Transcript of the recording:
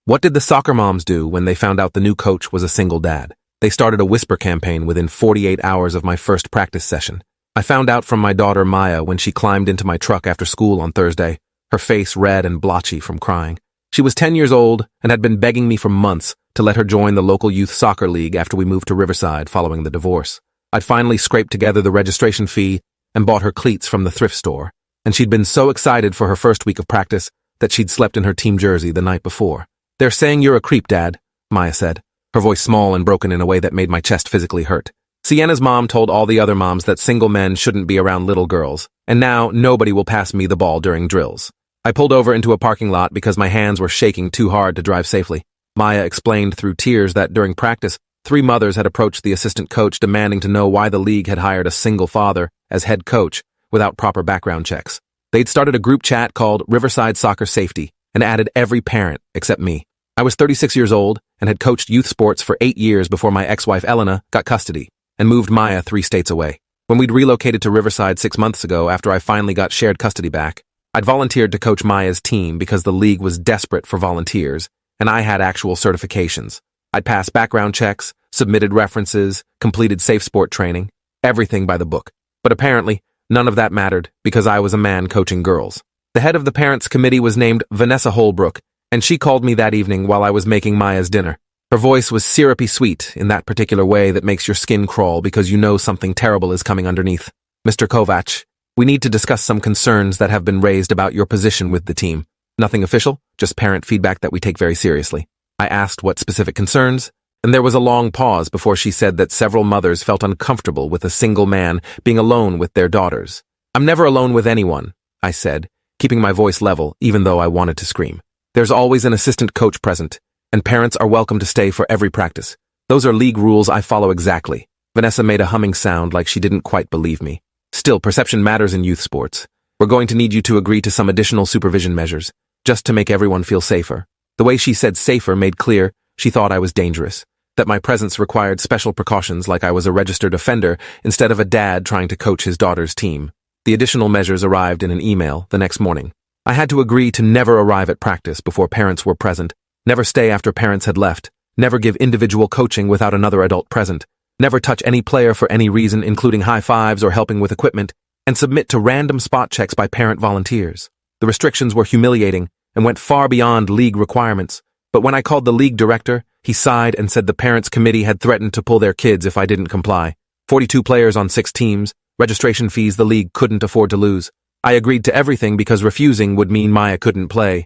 What did the soccer moms do when they found out the new coach was a single dad? They started a whisper campaign within 48 hours of my first practice session. I found out from my daughter Maya when she climbed into my truck after school on Thursday, her face red and blotchy from crying. She was 10 years old and had been begging me for months to let her join the local youth soccer league after we moved to Riverside following the divorce. I'd finally scraped together the registration fee and bought her cleats from the thrift store, and she'd been so excited for her first week of practice that she'd slept in her team jersey the night before. "They're saying you're a creep, Dad," Maya said, her voice small and broken in a way that made my chest physically hurt. Sienna's mom told all the other moms that single men shouldn't be around little girls, and now nobody will pass me the ball during drills. I pulled over into a parking lot because my hands were shaking too hard to drive safely. Maya explained through tears that during practice, 3 mothers had approached the assistant coach demanding to know why the league had hired a single father as head coach without proper background checks. They'd started a group chat called Riverside Soccer Safety and added every parent except me. I was 36 years old and had coached youth sports for 8 years before my ex-wife Elena got custody and moved Maya 3 states away. When we'd relocated to Riverside 6 months ago after I finally got shared custody back, I'd volunteered to coach Maya's team because the league was desperate for volunteers, and I had actual certifications. I'd passed background checks, submitted references, completed safe sport training, everything by the book. But apparently, none of that mattered because I was a man coaching girls. The head of the parents' committee was named Vanessa Holbrook, and she called me that evening while I was making Maya's dinner. Her voice was syrupy sweet in that particular way that makes your skin crawl because you know something terrible is coming underneath. "Mr. Kovac, we need to discuss some concerns that have been raised about your position with the team. Nothing official, just parent feedback that we take very seriously." I asked what specific concerns, and there was a long pause before she said that several mothers felt uncomfortable with a single man being alone with their daughters. "I'm never alone with anyone," I said, keeping my voice level even though I wanted to scream. "There's always an assistant coach present, and parents are welcome to stay for every practice. Those are league rules I follow exactly." Vanessa made a humming sound like she didn't quite believe me. "Still, perception matters in youth sports. We're going to need you to agree to some additional supervision measures, just to make everyone feel safer." The way she said safer made clear she thought I was dangerous, that my presence required special precautions like I was a registered offender instead of a dad trying to coach his daughter's team. The additional measures arrived in an email the next morning. I had to agree to never arrive at practice before parents were present, never stay after parents had left, never give individual coaching without another adult present, never touch any player for any reason including high fives or helping with equipment, and submit to random spot checks by parent volunteers. The restrictions were humiliating and went far beyond league requirements, but when I called the league director, he sighed and said the parents' committee had threatened to pull their kids if I didn't comply. 42 players on 6 teams, registration fees the league couldn't afford to lose. I agreed to everything because refusing would mean Maya couldn't play.